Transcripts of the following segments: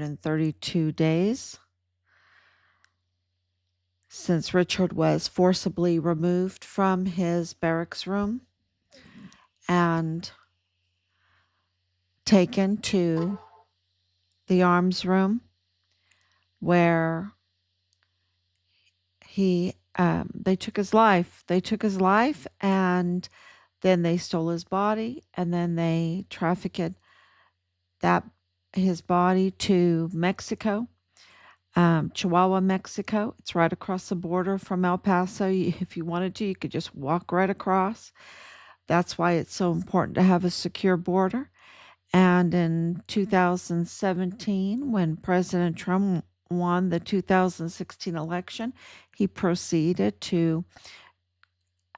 132 days since Richard was forcibly removed from his barracks room and taken to the arms room where they took his life. They took his life, and then they stole his body, and then they trafficked that his body to Mexico, Chihuahua, Mexico. It's right across the border from El Paso. If you wanted to, you could just walk right across. That's why it's so important to have a secure border. And in 2017, when President Trump won the 2016 election, he proceeded to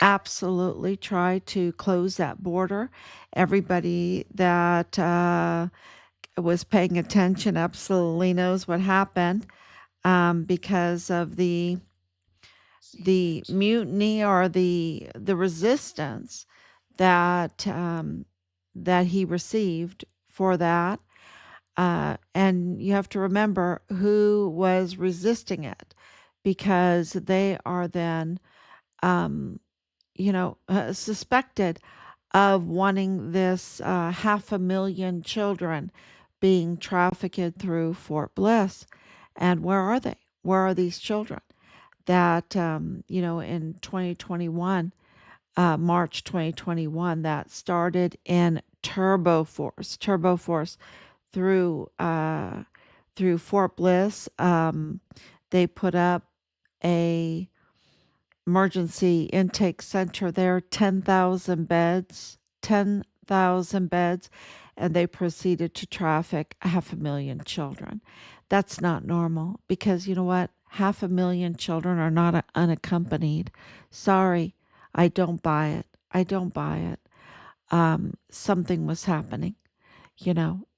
absolutely try to close that border. Everybody that was paying attention absolutely knows what happened because of the mutiny or the resistance that that he received for that. And you have to remember who was resisting it, because they are then, suspected of wanting this 500,000 children being trafficked through Fort Bliss. And where are they? Where are these children that, in 2021, March 2021, that started in Turbo Force through Fort Bliss. They put up a emergency intake center there, 10,000 beds, 10,000 beds, and they proceeded to traffic 500,000 children. That's not normal, because you know what? 500,000 children are not unaccompanied. Sorry, I don't buy it. I don't buy it. Something was happening.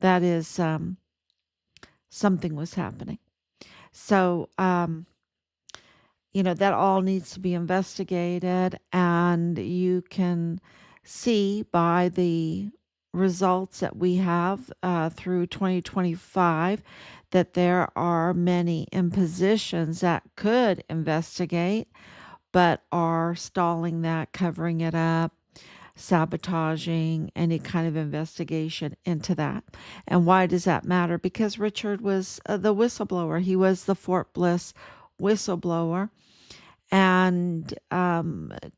That is, something was happening. So, that all needs to be investigated, and you can see by the results that we have through 2025 that there are many impositions that could investigate, but are stalling that, covering it up, sabotaging any kind of investigation into that. And why does that matter? Because Richard was the whistleblower. He was the Fort Bliss whistleblower. And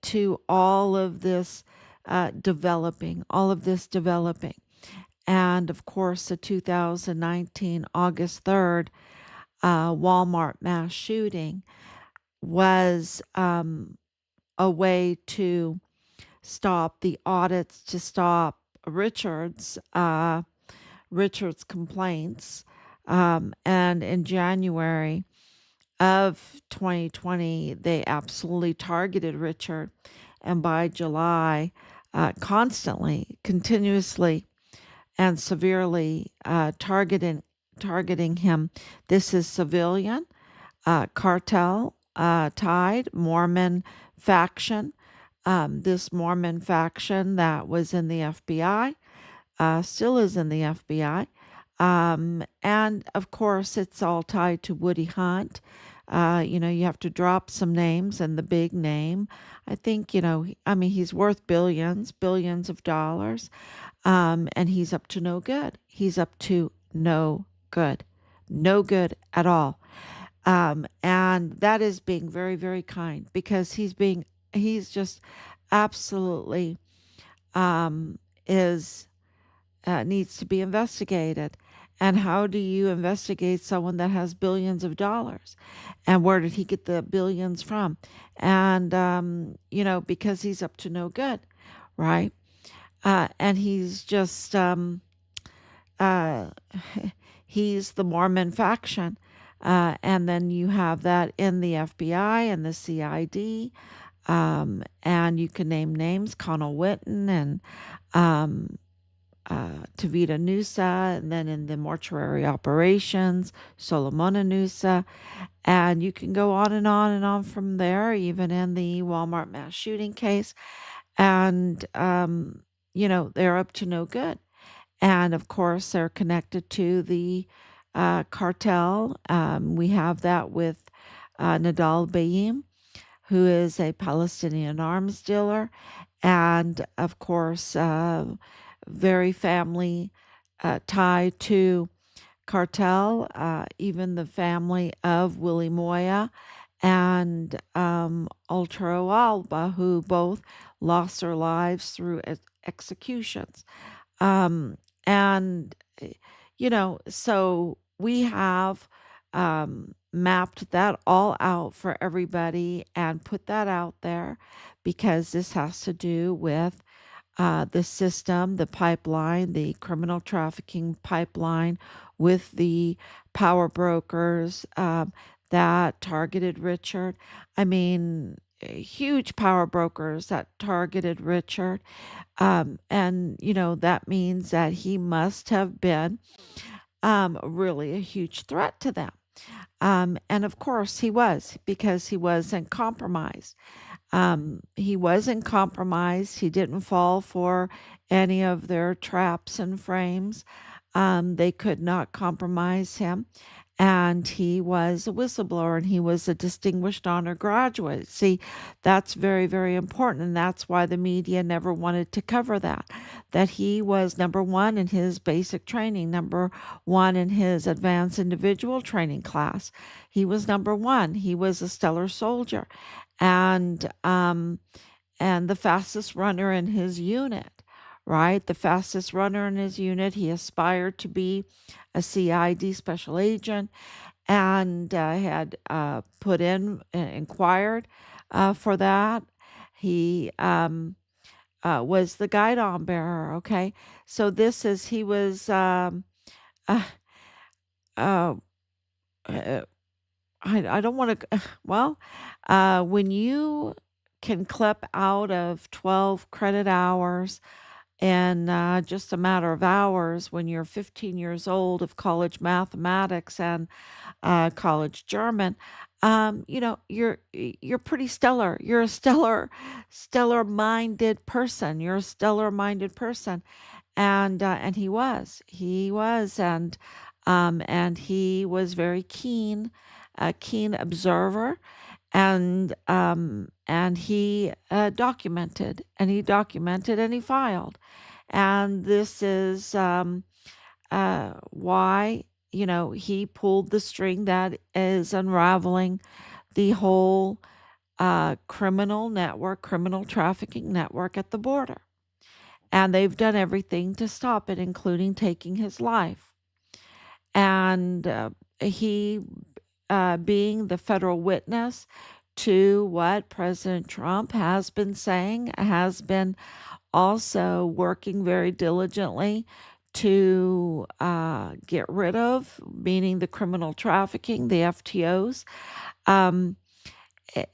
to all of this developing. And of course, the 2019 August 3rd Walmart mass shooting was a way to stop the audits, to stop Richard's complaints. And in January of 2020, they absolutely targeted Richard. And by July, constantly, continuously, and severely targeting him. This is civilian, cartel tied, Mormon faction. This Mormon faction that was in the FBI, still is in the FBI. And of course, it's all tied to Woody Hunt. You have to drop some names, and the big name, I think, he's worth billions of dollars. And he's up to no good. He's up to no good at all. And that is being very, very kind, because he's just absolutely, needs to be investigated. And how do you investigate someone that has billions of dollars? And where did he get the billions from? And, because he's up to no good, right? And he's just, he's the Mormon faction. And then you have that in the FBI and the CID. And you can name names, Connell Witten and Tavita Nusa, and then in the mortuary operations, Solomona Nusa. And you can go on and on and on from there, even in the Walmart mass shooting case. And, they're up to no good. And of course, they're connected to the cartel. We have that with Nadal Bayim, who is a Palestinian arms dealer, and of course, very family tied to cartel, even the family of Willie Moya and Ultra Alba, who both lost their lives through executions. Um, and, so we have mapped that all out for everybody and put that out there because this has to do with the system, the pipeline, the criminal trafficking pipeline with the power brokers that targeted Richard. I mean, huge power brokers that targeted Richard. And, that means that he must have been really a huge threat to them. And of course, he was because he wasn't compromised. He wasn't compromised. He didn't fall for any of their traps and frames. They could not compromise him. And he was a whistleblower and he was a distinguished honor graduate. See, that's very, very important. And that's why the media never wanted to cover that. That he was number one in his basic training, number one in his advanced individual training class. He was number one. He was a stellar soldier and the fastest runner in his unit, right? The fastest runner in his unit. He aspired to be a CID special agent and had put in, inquired for that. He was the guidon bearer, okay? So he was, uh, uh, uh, I don't want to, well, when you can clip out of 12 credit hours in just a matter of hours when you're 15 years old of college mathematics and college German, you're pretty stellar. You're a stellar minded person. You're a stellar minded person, and he was, and he was very keen, a keen observer, and he documented and he filed, and this is why he pulled the string that is unraveling the whole criminal trafficking network at the border. And they've done everything to stop it, including taking his life. And he, being the federal witness to what President Trump has been saying, has been also working very diligently to get rid of, meaning the criminal trafficking, the FTOs. Um,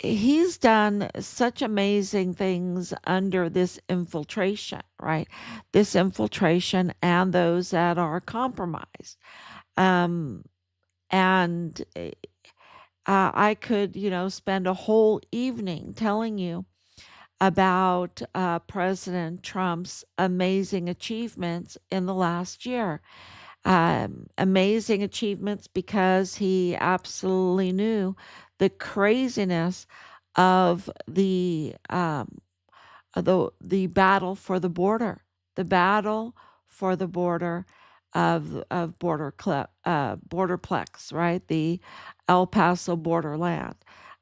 he's done such amazing things under this infiltration, right? This infiltration and those that are compromised. Um, and I could, spend a whole evening telling you about President Trump's amazing achievements in the last year. Amazing achievements because he absolutely knew the craziness of the battle for the border, the battle for the border of borderplex, right? The El Paso borderland,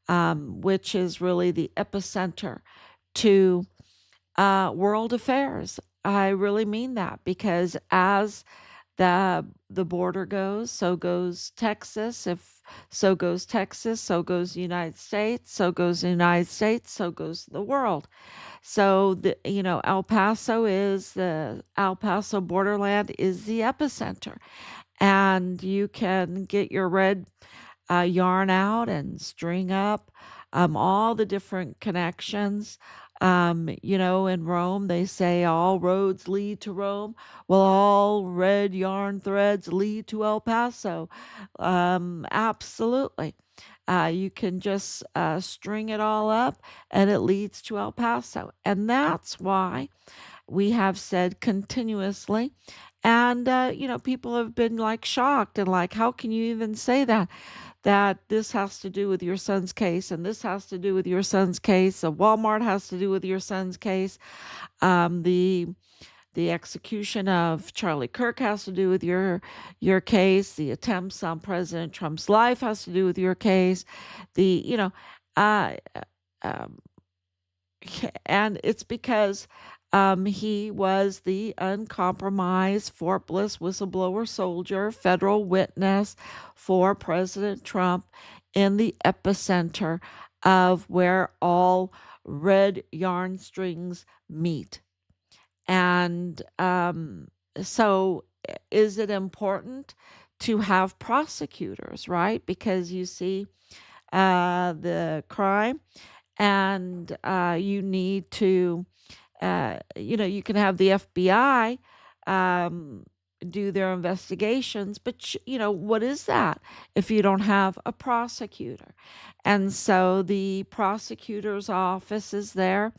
which is really the epicenter to world affairs. I really mean that because as the border goes, so goes Texas. If so goes Texas, so goes the United States, so goes the United States, so goes the world. So El Paso borderland is the epicenter, and you can get your red yarn out and string up all the different connections. In Rome, they say all roads lead to Rome. Well, all red yarn threads lead to El Paso. Absolutely. You can just string it all up and it leads to El Paso. And that's why we have said continuously. And, people have been like shocked and like, how can you even say that? That this has to do with your son's case and this has to do with your son's case. Walmart has to do with your son's case. The execution of Charlie Kirk has to do with your case. The attempts on President Trump's life has to do with your case. The you know, uh, um, and it's because he was the uncompromised Fort Bliss whistleblower soldier, federal witness for President Trump in the epicenter of where all red yarn strings meet. And so, is it important to have prosecutors, right? Because you see the crime and you need to, you can have the FBI um, do their investigations, but what is that if you don't have a prosecutor? And so the prosecutor's office is there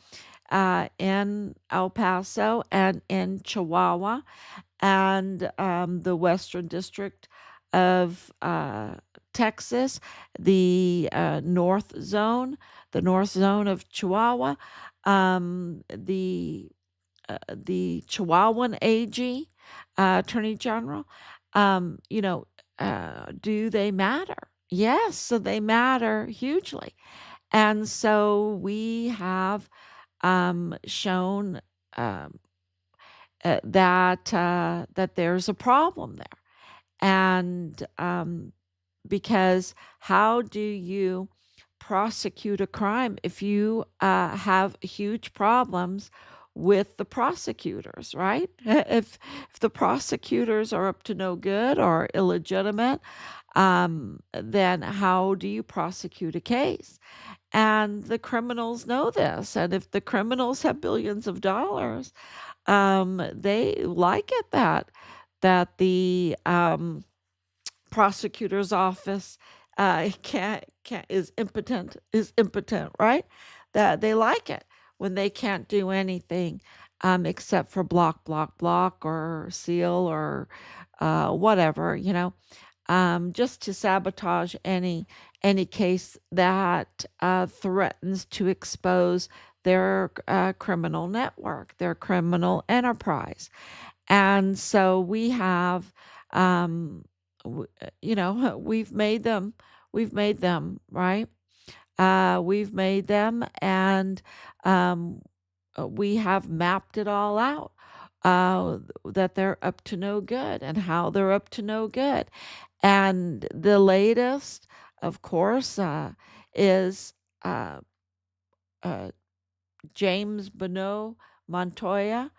in El Paso and in Chihuahua and the Western District of Texas, the North Zone of Chihuahua, the Chihuahuan AG, Attorney General. Do they matter? Yes, so they matter hugely. And so we have shown um, that there's a problem there, and because how do you prosecute a crime if you have huge problems with the prosecutors, right? If the prosecutors are up to no good or illegitimate, then how do you prosecute a case? And the criminals know this. And if the criminals have billions of dollars, they like it that the prosecutor's office can't is impotent, right? That they like it when they can't do anything except for block or seal or whatever, just to sabotage any case that threatens to expose their criminal network, their criminal enterprise. And so we have, we've made them, right? We've made them, and um, we have mapped it all out. That they're up to no good and how they're up to no good. And the latest, of course, is uh, uh, James Bonneau Montoya,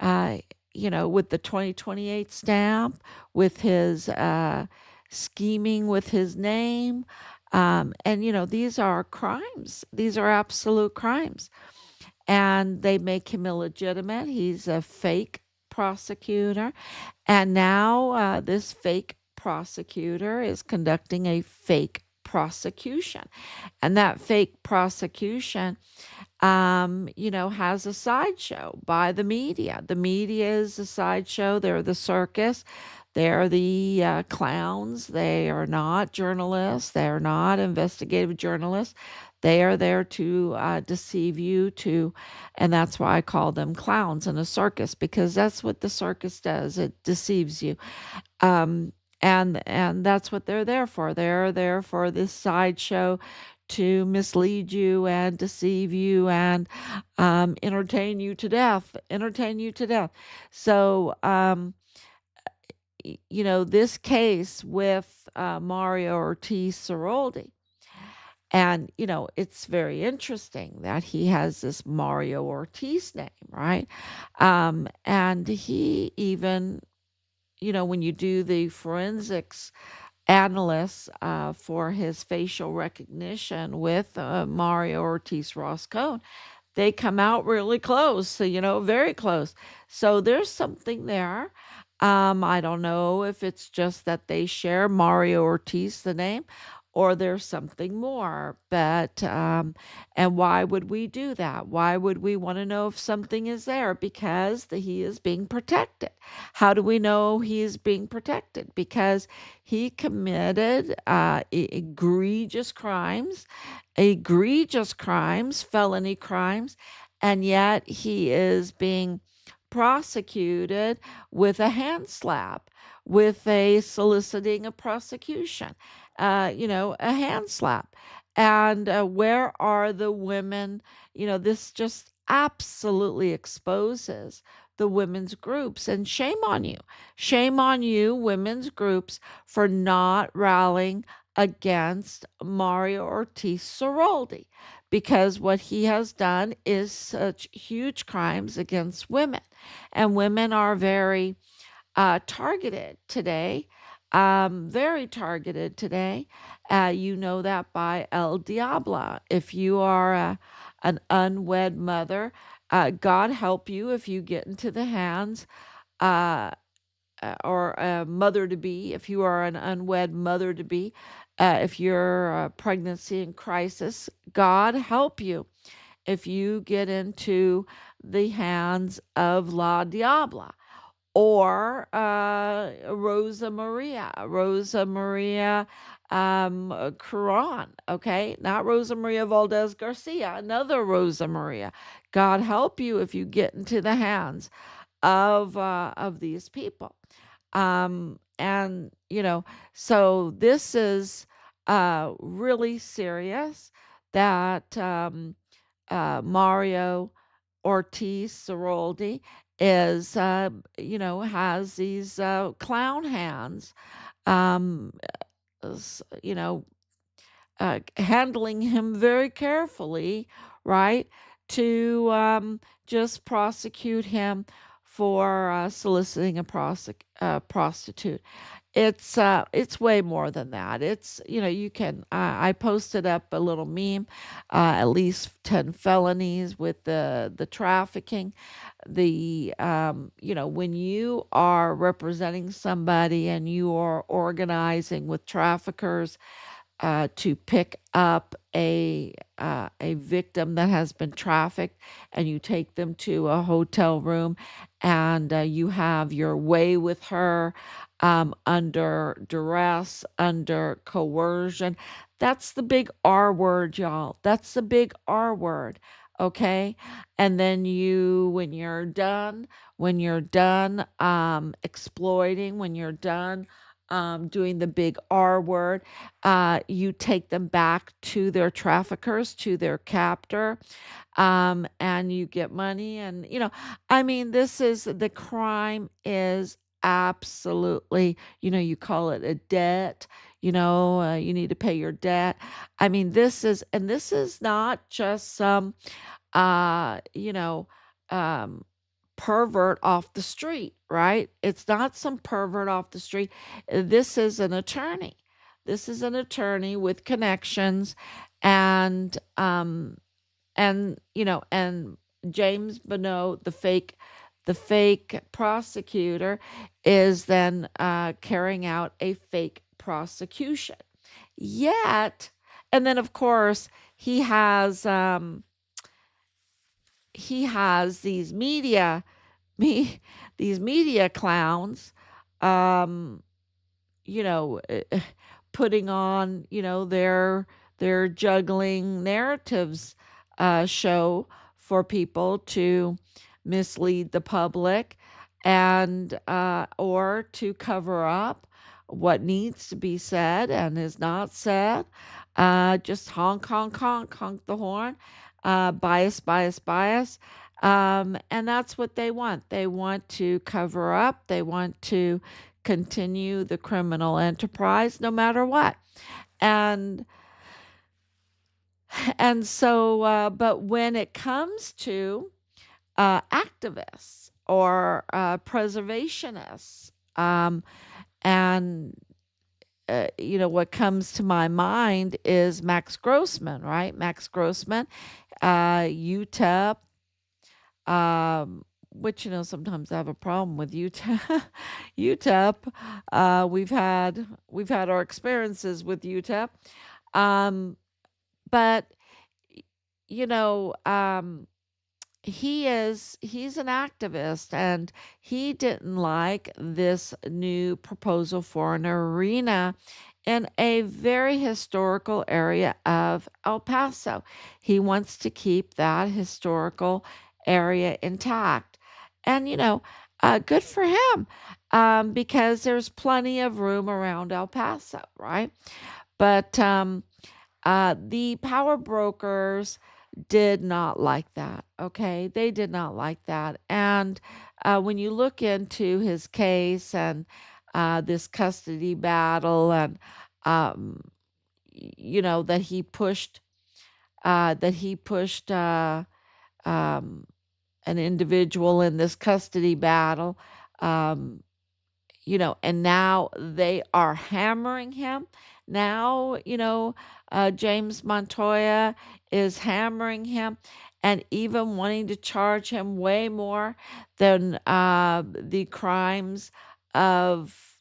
uh, with the 2028 stamp, with his scheming with his name. And, these are crimes. These are absolute crimes. And they make him illegitimate. He's a fake prosecutor. And now this fake prosecutor is conducting a fake prosecution. And that fake prosecution has a sideshow by the media. The media is a sideshow. They're the circus. They're the clowns. They are not journalists. They are not investigative journalists. They are there to deceive you, and that's why I call them clowns in a circus, because that's what the circus does. It deceives you. Um, and that's what they're there for. They're there for this sideshow to mislead you and deceive you and entertain you to death. Entertain you to death. So, this case with Mario Ortiz Ceroldi, and it's very interesting that he has this Mario Ortiz name, right? And he even, when you do the forensics analysts for his facial recognition with Mario Ortiz Roscone, they come out really close, so, very close. So there's something there. I don't know if it's just that they share Mario Ortiz, the name, or there's something more. But and why would we do that? Why would we want to know if something is there? Because he is being protected. How do we know he is being protected? Because he committed egregious crimes, felony crimes, and yet he is being prosecuted with a hand slap, with a soliciting a prosecution, a hand slap. And where are the women? This just absolutely exposes the women's groups. And shame on you. Shame on you, women's groups, for not rallying against Mario Ortiz Ceroldi, because what he has done is such huge crimes against women. And women are very targeted today, very targeted today. You know that by El Diablo. If you are an unwed mother, God help you if you get into the hands uh, or a mother to be, if you are an unwed mother to be, if you're a pregnancy in crisis, God help you if you get into the hands of La Diabla or Rosa Maria Curan, okay? Not Rosa Maria Valdez Garcia, another Rosa Maria. God help you if you get into the hands of these people. And so this is really serious that Mario Ortiz Ceroldi is, has these clown hands, um, you know, handling him very carefully, right? To just prosecute him for soliciting a prostitute. It's way more than that. It's, you can, I posted up a little meme, at least 10 felonies with the trafficking. When you are representing somebody and you are organizing with traffickers to pick up a victim that has been trafficked, and you take them to a hotel room, and you have your way with her, under duress, under coercion. That's the big R word, y'all. That's the big R word. Okay. And then when you're done exploiting, when you're done doing the big R word, you take them back to their traffickers, to their captor, and you get money. And, I mean, the crime is absolutely, you call it a debt, you need to pay your debt. I mean, this is not just some, uh, you know, um, pervert off the street, right? It's not some pervert off the street. This is an attorney. This is an attorney with connections, and and James Bonneau, the fake prosecutor, is then carrying out a fake prosecution. Yet, and then of course he has me these media clowns, um, you know, putting on, their juggling narratives show for people to mislead the public, and or to cover up what needs to be said and is not said. Just honk, honk, honk, honk the horn. Bias, bias, bias. And that's what they want. They want to cover up. They want to continue the criminal enterprise no matter what. And but when it comes to activists or preservationists, and what comes to my mind is Max Grossman, right? Max Grossman, UTEP, which, sometimes I have a problem with UTEP. UTEP. We've had our experiences with UTEP. Um, but y- you know, he's an activist, and he didn't like this new proposal for an arena in a very historical area of El Paso. He wants to keep that historical area intact. And good for him, because there's plenty of room around El Paso, right? But the power brokers did not like that. Okay. They did not like that. And when you look into his case and this custody battle, and, um, that he pushed um, an individual in this custody battle, um, and now they are hammering him. Now, James Montoya is hammering him and even wanting to charge him way more than the crimes of,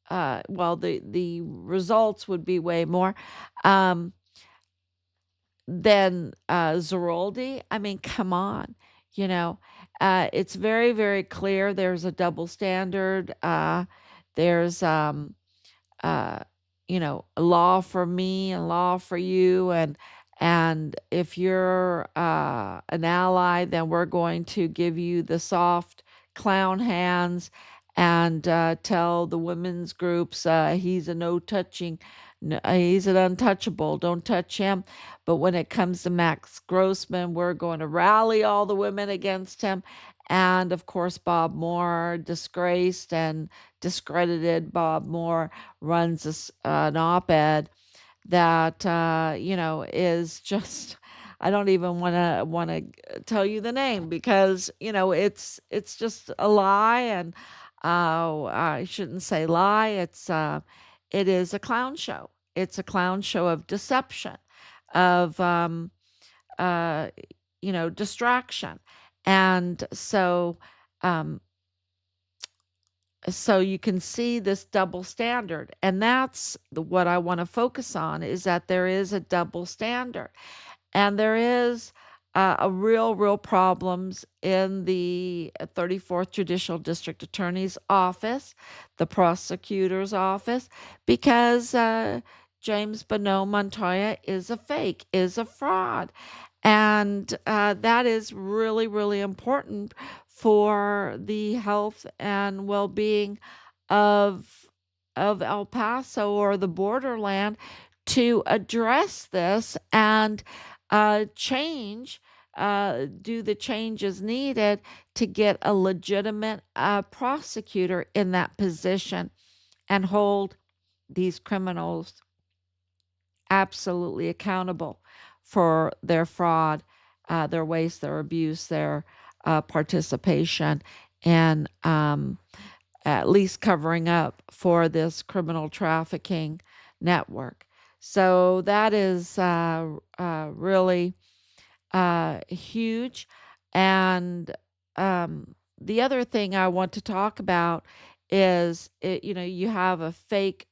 well, the results would be way more. Um, than Zeroldi. I mean, come on, you know. It's very, very clear. There's a double standard. There's uh, a law for me and law for you, and if you're an ally, then we're going to give you the soft clown hands, and tell the women's groups he's a no touching, he's an untouchable, don't touch him. But when it comes to Max Grossman, we're going to rally all the women against him. And of course, Bob Moore, disgraced and discredited Bob Moore, runs an op-ed that is just, I don't even want to tell you the name, because it's just a lie. And I shouldn't say lie. It is a clown show. It's a clown show of deception, of uh distraction. And um so you can see this double standard, and that's what I want to focus on, is that there is a double standard. And there is a real problems in the 34th Judicial District Attorney's office, the prosecutor's office, because James Bonneau Montoya is a fake, is a fraud. And that is really, really important for the health and well-being of El Paso, or the borderland, to address this and do the changes needed to get a legitimate prosecutor in that position and hold these criminals absolutely accountable for their fraud, their waste, their abuse, their participation, and at least covering up for this criminal trafficking network. So that is really huge. And the other thing I want to talk about is, you have a fake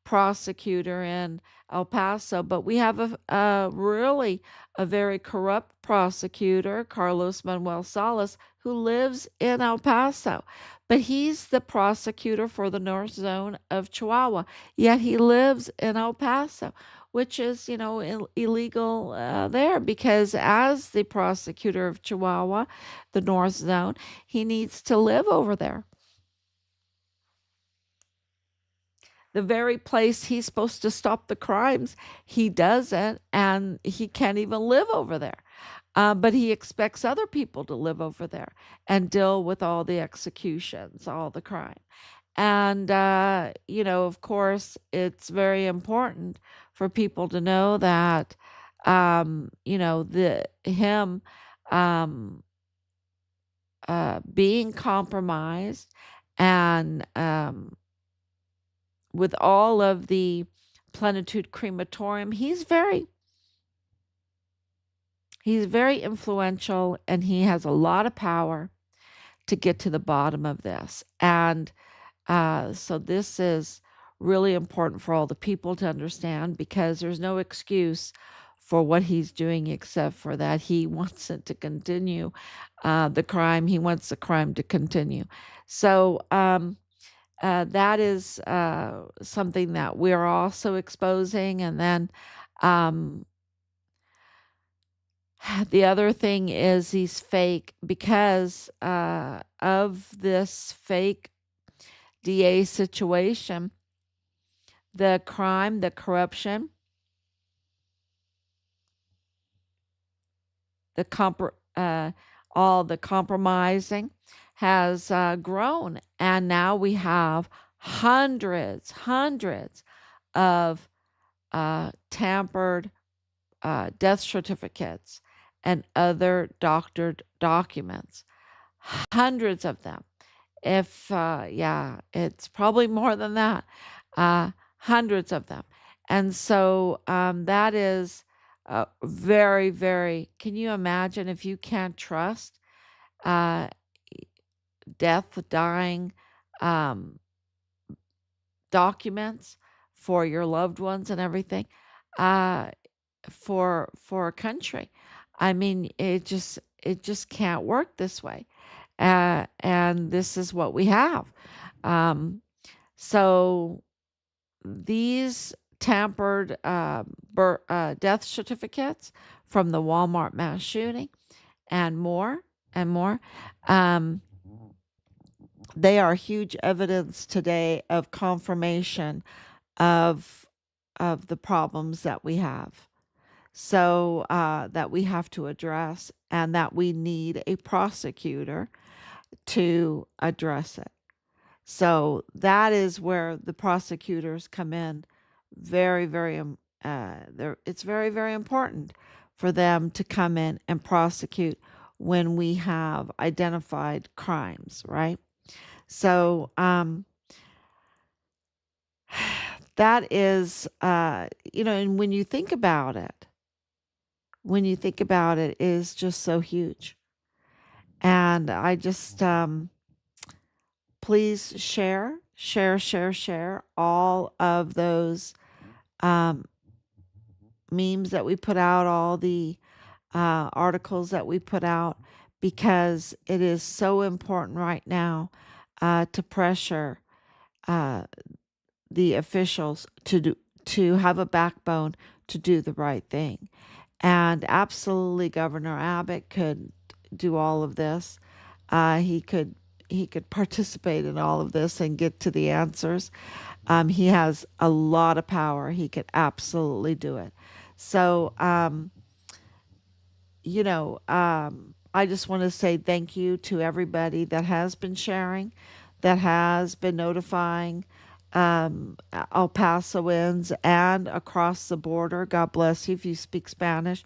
prosecutor in El Paso, but we have a really a very corrupt prosecutor, Carlos Manuel Salas, who lives in El Paso. But he's the prosecutor for the North Zone of Chihuahua, yet he lives in El Paso, which is, illegal there, because as the prosecutor of Chihuahua, the North Zone, he needs to live over there. The very place he's supposed to stop the crimes, he doesn't, and he can't even live over there. But he expects other people to live over there and deal with all the executions, all the crime. And, of course, it's very important for people to know that, him um, being compromised, and with all of the Plenitude Crematorium, he's very influential, and he has a lot of power to get to the bottom of this. And so this is really important for all the people to understand, because there's no excuse for what he's doing except for that he wants it to continue. The crime, he wants the crime to continue. So that is something that we're also exposing. And then um, the other thing is these fake, because of this fake DA situation, the crime, the corruption, the all the compromising has grown, and now we have hundreds of tampered death certificates and other doctored documents. Hundreds of them. If yeah, it's probably more than that. Uh, Hundreds of them. And so that is very, very. Can you imagine if you can't trust uh, death, dying um, documents for your loved ones and everything uh, for a country? I mean, it just can't work this way. And this is what we have. Um, so these tampered death certificates from the Walmart mass shooting and more and more, um, they are huge evidence today of confirmation of the problems that we have. So that we have to address, and that we need a prosecutor to address it. So that is where the prosecutors come in. Very, very, it's very, very important for them to come in and prosecute when we have identified crimes, right? So that is, and when you think about it, is just so huge. And I just, please share all of those um, memes that we put out, all the articles that we put out, because it is so important right now to pressure uh, the officials to have a backbone to do the right thing. And absolutely, Governor Abbott could do all of this. He could participate in all of this and get to the answers. He has a lot of power. He could absolutely do it. So, I just want to say thank you to everybody that has been sharing, that has been notifying El Pasoans and across the border. God bless you if you speak Spanish,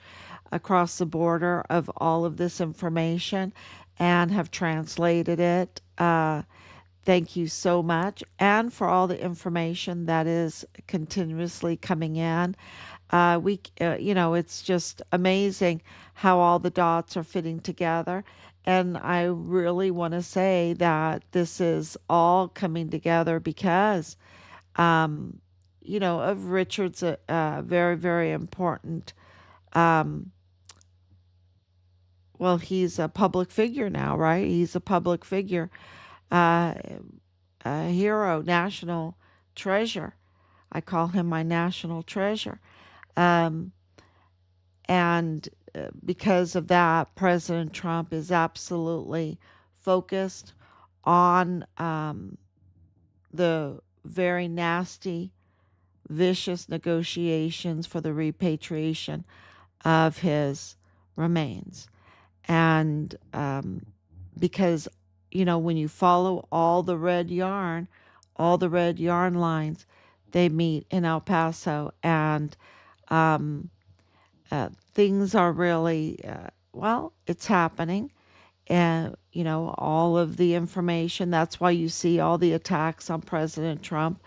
across the border, of all of this information and have translated it. Thank you so much. And for all the information that is continuously coming in. It's just amazing how all the dots are fitting together. And I really want to say that this is all coming together because, um, of Richard's very, very important. Um, well, he's a public figure now, right? He's a public figure, uh, a hero, national treasure. I call him my national treasure. Um, And because of that, President Trump is absolutely focused on the very nasty, vicious negotiations for the repatriation of his remains. And because, when you follow all the red yarn lines, they meet in El Paso. And um, things are really, well, it's happening. And, all of the information, that's why you see all the attacks on President Trump.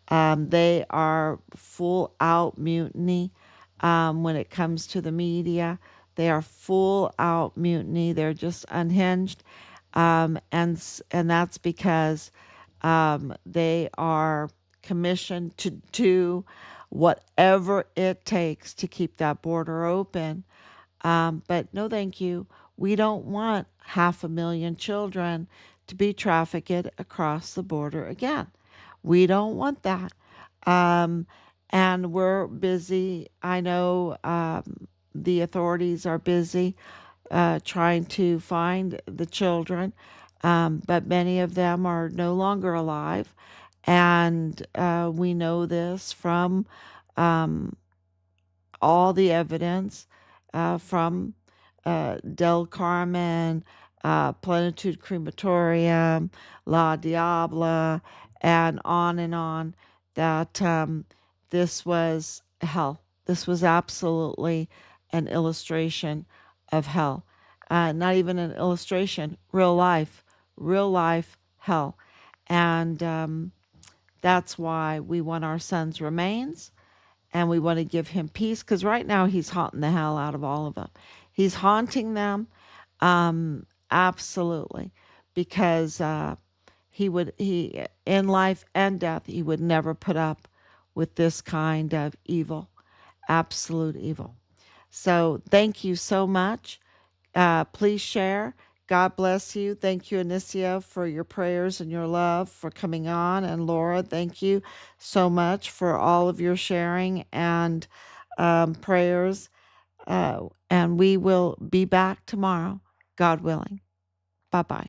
They are full out mutiny when it comes to the media. They are full out mutiny. They're just unhinged. And that's because they are commissioned to do whatever it takes to keep that border open. But no, thank you. We don't want 500,000 children to be trafficked across the border again. We don't want that. Um, and we're busy. I know the authorities are busy trying to find the children, but many of them are no longer alive. And we know this from all the evidence from Del Carmen, Plenitude Crematorium, La Diabla, and on, that this was hell. This was absolutely an illustration of hell. Not even an illustration, real life hell. And that's why we want our son's remains and we want to give him peace because right now he's haunting the hell out of all of them. He's haunting them, absolutely, because he in life and death he would never put up with this kind of evil, absolute evil. So thank you so much. Please share. God bless you. Thank you, Anicia, for your prayers and your love for coming on. And Laura, thank you so much for all of your sharing and prayers. And we will be back tomorrow, God willing. Bye bye.